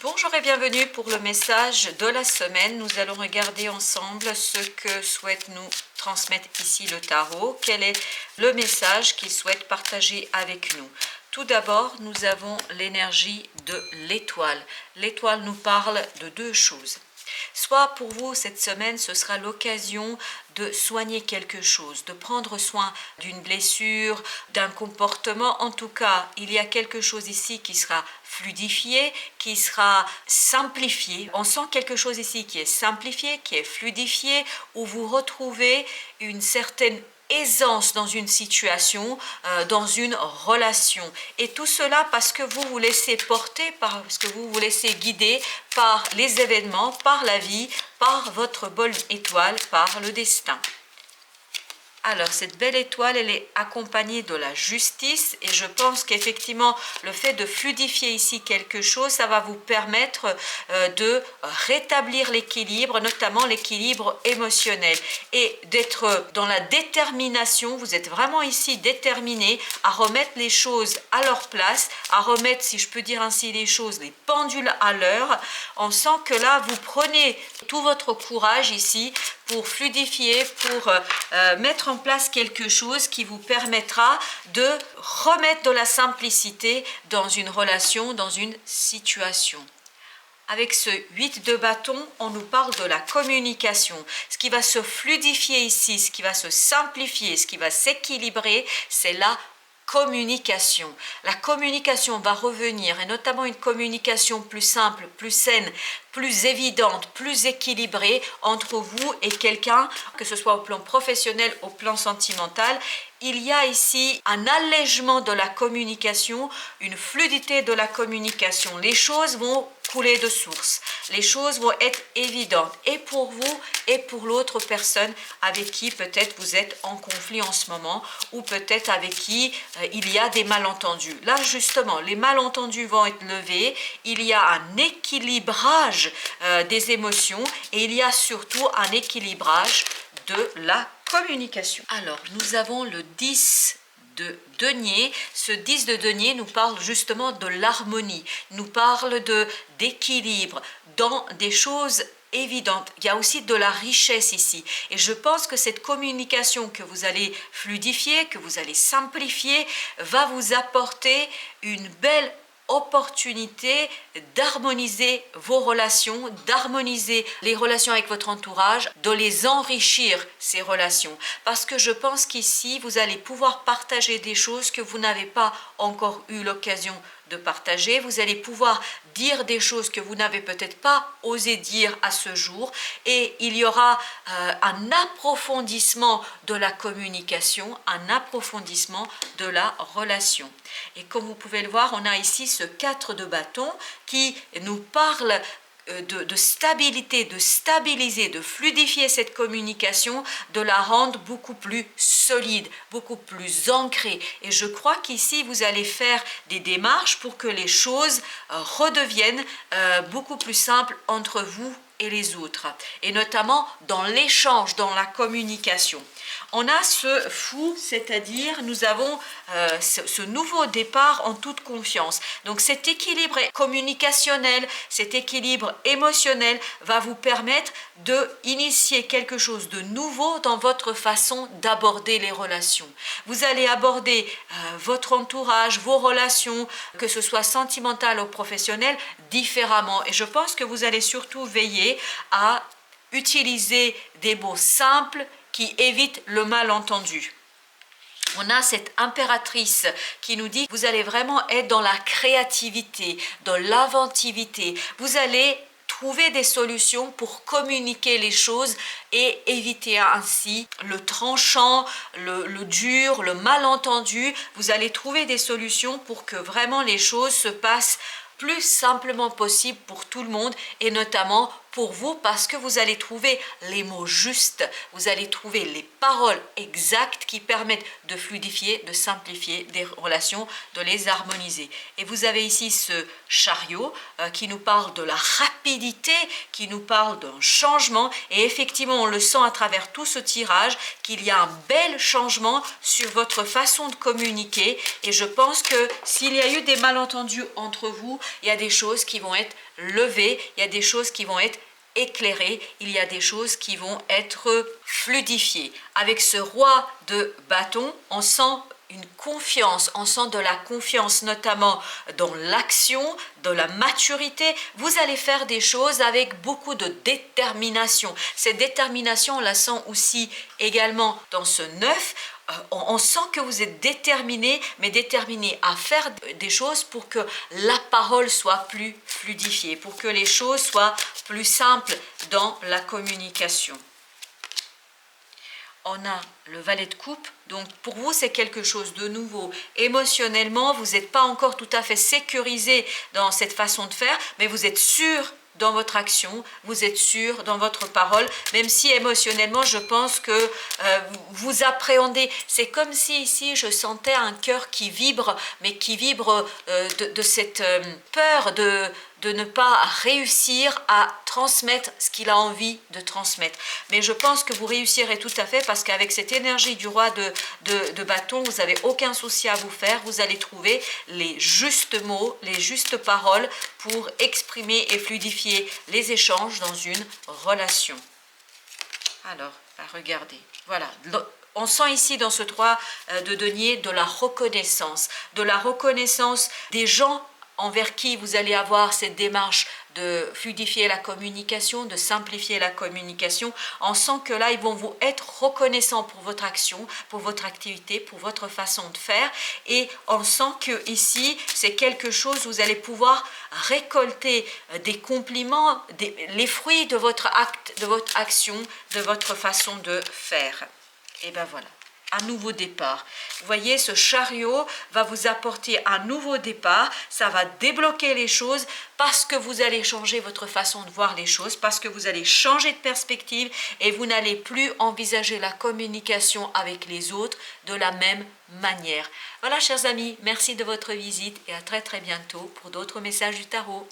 Bonjour et bienvenue pour le message de la semaine. Nous allons regarder ensemble ce que souhaite nous transmettre ici le tarot. Quel est le message qu'il souhaite partager avec nous? Tout d'abord, nous avons l'énergie de l'étoile. L'étoile nous parle de deux choses. Soit pour vous, cette semaine, ce sera l'occasion de soigner quelque chose, de prendre soin d'une blessure, d'un comportement. En tout cas, il y a quelque chose ici qui sera fluidifié, qui sera simplifié. On sent quelque chose ici qui est simplifié, qui est fluidifié, où vous retrouvez une certaine aisance dans une situation, dans une relation. Et tout cela parce que vous vous laissez porter, parce que vous vous laissez guider par les événements, par la vie, par votre bonne étoile, par le destin. Alors, cette belle étoile, elle est accompagnée de la justice et je pense qu'effectivement, le fait de fluidifier ici quelque chose, ça va vous permettre de rétablir l'équilibre, notamment l'équilibre émotionnel et d'être dans la détermination. Vous êtes vraiment ici déterminé à remettre les choses à leur place, à remettre, si je peux dire ainsi les choses, les pendules à l'heure. On sent que là, vous prenez tout votre courage ici pour fluidifier, pour mettre en place quelque chose qui vous permettra de remettre de la simplicité dans une relation, dans une situation. Avec ce 8 de bâton, on nous parle de la communication. Ce qui va se fluidifier ici, ce qui va se simplifier, ce qui va s'équilibrer, c'est la communication. La communication va revenir, et notamment une communication plus simple, plus saine, plus évidente, plus équilibrée entre vous et quelqu'un, que ce soit au plan professionnel, au plan sentimental. Il y a ici un allègement de la communication, une fluidité de la communication. Les choses vont couler de source. Les choses vont être évidentes et pour vous et pour l'autre personne avec qui peut-être vous êtes en conflit en ce moment ou peut-être avec qui il y a des malentendus. Là justement, les malentendus vont être levés. Il y a un équilibrage des émotions et il y a surtout un équilibrage de la communication. Alors, nous avons le 10 de denier. Ce 10 de denier nous parle justement de l'harmonie, nous parle d'équilibre dans des choses évidentes. Il y a aussi de la richesse ici. Et je pense que cette communication que vous allez fluidifier, que vous allez simplifier, va vous apporter une belle opportunité d'harmoniser vos relations, d'harmoniser les relations avec votre entourage, de les enrichir, ces relations. Parce que je pense qu'ici, vous allez pouvoir partager des choses que vous n'avez pas encore eu l'occasion de partager. Vous allez pouvoir dire des choses que vous n'avez peut-être pas osé dire à ce jour. Et il y aura un approfondissement de la communication, un approfondissement de la relation. Et comme vous pouvez le voir, on a ici ce 4 de bâton qui nous parle de stabilité, de stabiliser, de fluidifier cette communication, de la rendre beaucoup plus solide, beaucoup plus ancrée. Et je crois qu'ici, vous allez faire des démarches pour que les choses redeviennent beaucoup plus simples entre vous et les autres, et notamment dans l'échange, dans la communication. On a ce fou, c'est-à-dire nous avons ce nouveau départ en toute confiance. Donc cet équilibre communicationnel, cet équilibre émotionnel va vous permettre d'initier quelque chose de nouveau dans votre façon d'aborder les relations. Vous allez aborder votre entourage, vos relations, que ce soit sentimentales ou professionnelles, différemment. Et je pense que vous allez surtout veiller à utiliser des mots simples qui évite le malentendu. On a cette impératrice qui nous dit que vous allez vraiment être dans la créativité, dans l'inventivité. Vous allez trouver des solutions pour communiquer les choses et éviter ainsi le tranchant, le dur, le malentendu. Vous allez trouver des solutions pour que vraiment les choses se passent plus simplement possible pour tout le monde et notamment pour vous parce que vous allez trouver les mots justes, vous allez trouver les paroles exactes qui permettent de fluidifier, de simplifier des relations, de les harmoniser. Et vous avez ici ce chariot qui nous parle de la rapidité, qui nous parle d'un changement. Et effectivement, on le sent à travers tout ce tirage qu'il y a un bel changement sur votre façon de communiquer. Et je pense que s'il y a eu des malentendus entre vous, il y a des choses qui vont être levées, il y a des choses qui vont être éclairées, il y a des choses qui vont être fluidifiées. Avec ce roi de bâton, on sent une confiance, on sent de la confiance notamment dans l'action, de la maturité. Vous allez faire des choses avec beaucoup de détermination. Cette détermination, on la sent aussi également dans ce 9. On sent que vous êtes déterminé, mais déterminé à faire des choses pour que la parole soit plus fluidifiée, pour que les choses soient plus simples dans la communication. On a le valet de coupe, donc pour vous c'est quelque chose de nouveau. Émotionnellement, vous n'êtes pas encore tout à fait sécurisé dans cette façon de faire, mais vous êtes sûr dans votre action, vous êtes sûr dans votre parole, même si émotionnellement je pense que vous appréhendez. C'est comme si ici je sentais un cœur qui vibre, mais qui vibre de cette peur de ne pas réussir à transmettre ce qu'il a envie de transmettre. Mais je pense que vous réussirez tout à fait parce qu'avec cette énergie du roi de bâton, vous n'avez aucun souci à vous faire. Vous allez trouver les justes mots, les justes paroles pour exprimer et fluidifier les échanges dans une relation. Alors, regardez, voilà. On sent ici dans ce 3 de denier de la reconnaissance des gens envers qui vous allez avoir cette démarche de fluidifier la communication, de simplifier la communication. On sent que là, ils vont vous être reconnaissants pour votre action, pour votre activité, pour votre façon de faire. Et on sent que ici, c'est quelque chose, vous allez pouvoir récolter des compliments, les fruits de votre acte, de votre action, de votre façon de faire. Et ben voilà. Un nouveau départ. Vous voyez, ce chariot va vous apporter un nouveau départ, ça va débloquer les choses parce que vous allez changer votre façon de voir les choses, parce que vous allez changer de perspective et vous n'allez plus envisager la communication avec les autres de la même manière. Voilà, chers amis, merci de votre visite et à très bientôt pour d'autres messages du tarot.